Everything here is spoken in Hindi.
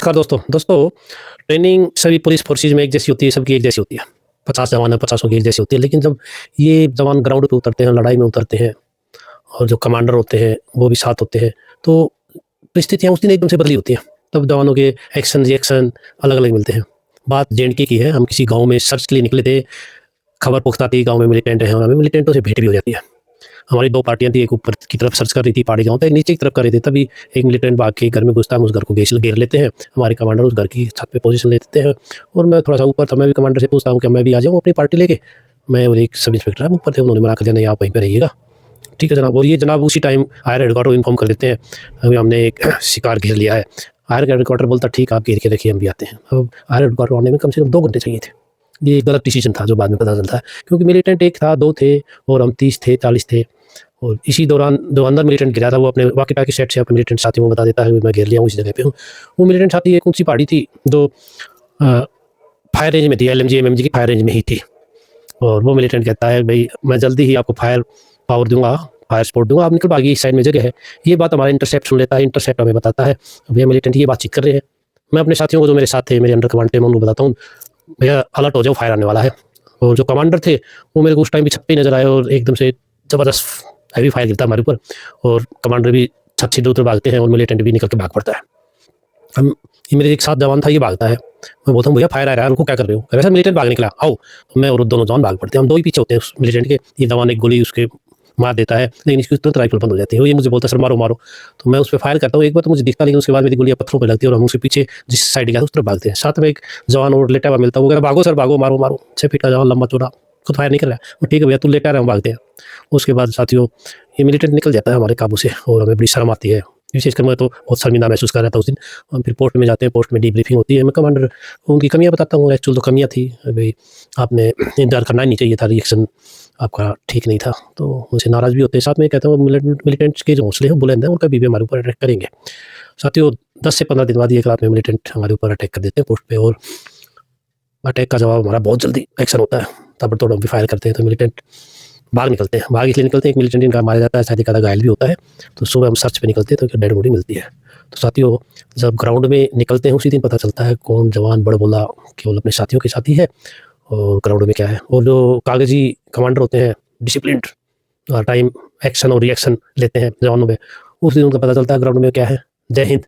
नमस्कार दोस्तों ट्रेनिंग सभी पुलिस फोर्सेज में एक जैसी होती है, सबकी एक जैसी होती है। 50 जवान है, 50 की एक जैसी होती है। लेकिन जब ये जवान ग्राउंड पे उतरते हैं, लड़ाई में उतरते हैं और जो कमांडर होते हैं वो भी साथ होते हैं, तो परिस्थितियाँ उस दिन एकदम से बदली होती हैं। तब जवानों के एक्शन रिएक्शन अलग-अलग मिलते हैं। बात जे&के की है। हम किसी गाँव में सर्च के लिए निकले थे। खबर पुख्ता थी गाँव में मिलिटेंट हैं और हमें मिलिटेंटों से भेंट भी हो जाती है। हमारी 2 पार्टियाँ थी, एक ऊपर की तरफ सर्च कर रही थी पहाड़ी गाँव पे, एक नीचे की तरफ कर रहे थे। तभी एक मिलिटेंट भाग के घर में घुसता है, हम उस घर को घेर लेते हैं। हमारे कमांडर उस घर की छत पे पोजीशन ले लेते हैं और मैं थोड़ा-सा ऊपर था, मैं भी कमांडर से पूछता हूँ कि मैं भी आ जाऊँ अपनी पार्टी लेके? मैं और एक सब इंस्पेक्टर हैं ऊपर थे, उन्होंने मना कर दिया, नहीं आप वहीं पे रहिएगा। ठीक है जनाब। और ये जनाब उसी टाइम हायर हेडक्वार्टर को इन्फॉर्म कर देते हैं, अभी हमने एक शिकार घेर लिया है। हायर हेडक्वार्टर बोलता ठीक आप घेर के रखिए, हम भी आते हैं। अब हायर हेडक्वार्टर आने में कम से कम 2 घंटे चाहिए थे। ये गलत डिसीजन था जो बाद में पता चलता है, क्योंकि मिलिटेंट 1 था, 2 थे और हम 30 थे, 40 थे। और इसी दौरान जो अंदर मिलिटेंट गिरा था वो अपने वॉकी-टॉकी सेट से अपने मिलिटेंट साथियों को बता देता है कि मैं घेर लिया हूँ, इसी जगह पे हूँ। वो मिलिटेंट साथी एक ऊँची पहाड़ी थी जो फायर रेंज में थी, एलएमजी, एमएमजी की फायर रेंज में ही थी। और वो मिलिटेंट कहता है भई मैं जल्दी ही आपको फायर पावर दूँगा, फायर सपोर्ट दूँगा, आप निकल भागिए, इस साइड में जगह है। ये बात हमारा इंटरसेप्ट सुन लेता है, इंटरसेप्ट हमें बताता है भैया मिलिटेंट ये बातचीत कर रहे हैं। मैं अपने साथियों को जो मेरे साथ थे, मेरे अंडर कमांड थे, मैं उनको बताता हूँ भैया अलर्ट हो जाओ, फायर आने वाला है। और जो कमांडर थे वो मेरे को उस टाइम भी छत पे ही नज़र आए और एकदम से ज़बरदस्त हैवी फायर गिरता है हमारे ऊपर और कमांडर भी छत से इधर-उधर भागते हैं और मिलिटेंट भी निकल के भाग पड़ता है। हम ये मेरे एक साथ जवान था, ये भागता है। मैं बोलता हूँ भैया फायर आ रहा है, उनको क्या कर रहे हो? कह रहा है सर मिलिटेंट भाग निकला, आओ। तो मैं और दोनों जवान भाग पड़ते हैं, हम 2 ही पीछे होते हैं उस मिलिटेंट के। ये जवान एक गोली उसके मार देता है, लेकिन इसकी तुरंत राइफल बंद हो जाती है। ये मुझे बोलता है सर मारो, मारो। तो मैं उस पे फायर करता हूँ, एक बार तो मुझे दिखता, लेकिन उसके बाद मेरी गोलियाँ पत्थरों पे लगती है और हम उसके पीछे जिस साइड गया था उस तरफ भागते हैं। साथ में एक जवान और लेटा हुआ मिलता है, वो कह रहा भागो सर भागो, मारो, मारो। 6 फीट का जवान लंबा-चौड़ा, खुद फायर नहीं कर रहा है। वो ठीक है भैया तू लेटा रहा, हम भागते हैं। उसके बाद साथियों ये मिलिटेंट निकल जाता है हमारे काबू से और हमें बड़ी शर्म आती है। विशेषकर मैं तो बहुत शर्मिंदा महसूस कर रहा था उस दिन। हम फिर पोस्ट में जाते हैं, पोस्ट में डीब्रीफिंग होती है। मैं कमांडर को उनकी कमियाँ बताता हूँ, एक्चुअल तो कमियाँ थी भई आपने इंतज़ार करना ही नहीं चाहिए था, रिएक्शन आपका ठीक नहीं था। तो मुझसे नाराज़ भी होते हैं। साथ में कहता हूँ मिलिटेंट्स के जो हौसले हैं बुलंद हैं और कभी भी हमारे ऊपर अटैक करेंगे। साथियों 10 से 15 दिन बाद एक रात में मिलिटेंट हमारे ऊपर अटैक कर देते हैं पोस्ट पे और अटैक का जवाब हमारा बहुत जल्दी एक्शन होता है। ताबड़तोड़ हम भी फायर करते हैं तो मिलिटेंट भाग निकलते हैं। भाग इसलिए निकलते हैं, एक मिलिटेंट इनका मारा जाता है, शायद एक आधा घायल भी होता है। तो सुबह हम सर्च पे निकलते हैं तो एक डेड बॉडी मिलती है। तो साथियों जब ग्राउंड में निकलते हैं उसी दिन पता चलता है कौन जवान बड़बोला केवल अपने साथियों के साथ ही है और ग्राउंड में क्या है। और जो कागजी कमांडर होते हैं डिसिप्लिन्ड टाइम एक्शन और रिएक्शन लेते हैं जवानों में, उस दिन उनको पता चलता है ग्राउंड में क्या है। जय हिंद।